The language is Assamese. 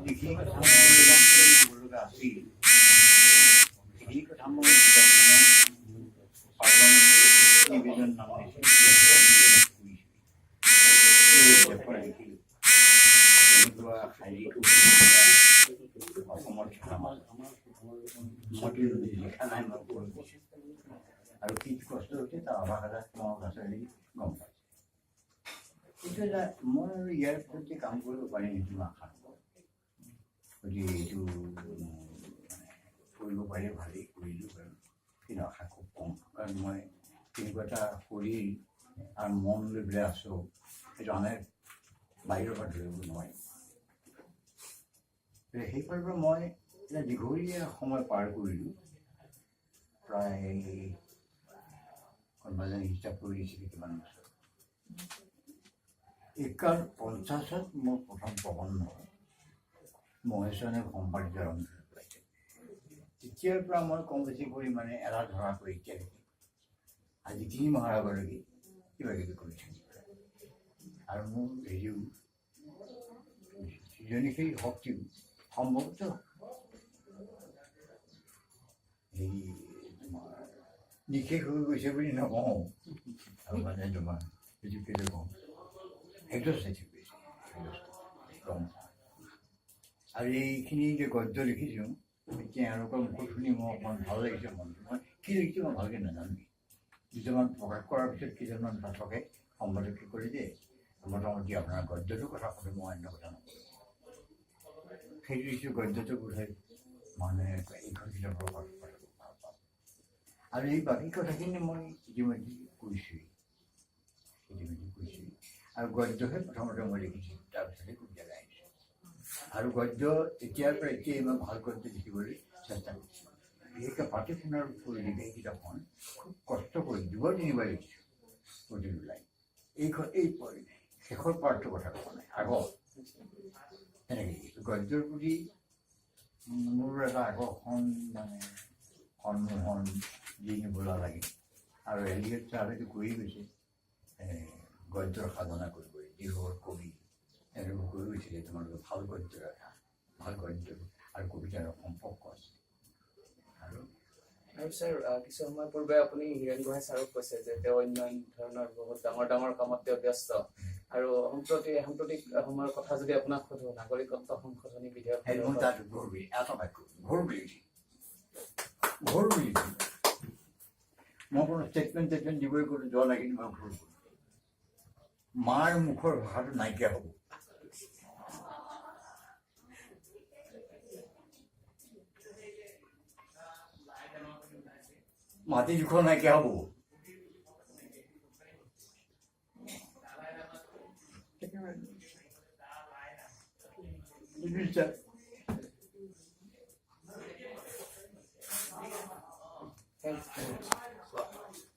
যিখিনি কথা মই লগা আছিল সেইখিনি কথা মই কিতাপখনৰ পাৰ্বণ নিবেদন নাম অসমৰ লিখা নাই মই আৰু কি কষ্ট হৈছে তাৰ অভাৱ এটা তোমাৰ ভাষালি গম পাইছে। এইটো এটা মই ইয়াৰ প্ৰতি কাম কৰিব পাৰিম সেইটো মই আশা নকৰোঁ। গতিকে এইটো কৰিব পাৰিলে ভালেই কৰিলোঁ বাৰু, কিন্তু আশা খুব কম, কাৰণ মই তেনেকুৱা এটা শৰীৰ আৰু মন লৈ পেলাই আছোঁ সেইটো আনে বাহিৰৰ পৰা ধৰিব নোৱাৰিম। সেইফালৰ পৰা মই এটা দীঘলীয়া সময় পাৰ কৰিলোঁ, প্ৰায় কোনোবাজনে হিচাপ কৰি দিছিলে কিমান বছৰ। 51 মোৰ প্ৰথম প্ৰবন্ধ মহেশনে সম্পাদিত আৰম্ভ কৰিছে। তেতিয়াৰ পৰা মই কম বেছি পৰিমাণে এৰা ধৰা কৰি এতিয়ালৈকে আজি 3 মাহৰ আগলৈকে কিবা কিবি কৰিছোঁ। আৰু মোৰ হেৰিও সৃজনীশীল শক্তিও সম্ভৱতঃ হেৰি তোমাৰ নিশেষ হৈ গৈছে বুলি নকওঁ, আৰু মানে তোমাৰ সেইটো কেলৈ কওঁ একজষ্ট ঠিক গৈছে কম। আৰু এইখিনি যে গদ্য লিখিছোঁ এতিয়া এওঁলোকৰ মুখত শুনি মোৰ অকণমান ভাল লাগিছে মনটো। মই কি লিখিছোঁ মই ভালকৈ নাজানো। কিছুমান প্ৰকাশ কৰাৰ পিছত কেইজনমান পাঠকে সম্বোধন কৰি দিয়ে মোটামুটি আপোনাৰ গদ্যটোৰ কথা ক'লে মই অন্য কথা নকওঁ। সেইটো লিখিছোঁ গদ্যটো বোধহয় মানুহে এইখন কিতাপৰ ভাল পাব। আৰু এই বাকী কথাখিনি মই ইতিমধ্যে কৈছোঁৱেই আৰু গদ্যহে প্ৰথমতে মই লিখিছোঁ, তাৰপিছতে কবিতা গাইছোঁ। আৰু গদ্য এতিয়াৰ পৰা এতিয়াই মই ভাল গদ্য লিখিবলৈ চেষ্টা কৰিছোঁ। বিশেষকৈ পাতিপুনৰ পৰিৱেশ এই কিতাপখন খুব কষ্ট কৰি 2-3বাৰ লিখিছোঁ প্ৰতিটো লাইন। এই শেষৰ পাৰ্টটোৰ কথা কোৱা নাই, আগত তেনেকৈ লিখিছোঁ। গদ্যৰ প্ৰতি মোৰ এটা আকৰ্ষণ মানে সন্মোহন দি নিবলা লাগে। আৰু এলিয়ট চাহাবেতো কৈয়ে গৈছে গদ্যৰ সাধনা কৰিবলৈ, যিসকল কবি তেওঁলোকে কৈ গৈছিলে তোমালোকে ভাল গদ্য ৰাখা, ভাল গদ্য আৰু কবিতাৰ সম্পৰ্ক আছে। আৰু ছাৰ কিছু সময় পূৰ্বে আপুনি হীৰেণ গোহাঁই ছাৰক কৈছে যে তেওঁ অন্য ধৰণৰ বহুত ডাঙৰ ডাঙৰ কামত তেওঁ ব্যস্ত। আৰু সাম্প্ৰতিক সময়ৰ কথা যদি আপোনাক সোধো, নাগৰিকত্ব সংশোধনী বিধেয়ক মই কোনো ষ্টেটমেণ্ট দিবই গ'লো যোৱা নাই, কিন্তু মই ভুল কৰোঁ। মাৰ মুখৰ ভাষাটো নাইকিয়া হ'ব। মাটি জোখৰ নাইকিয়া হ'ব। Thank you.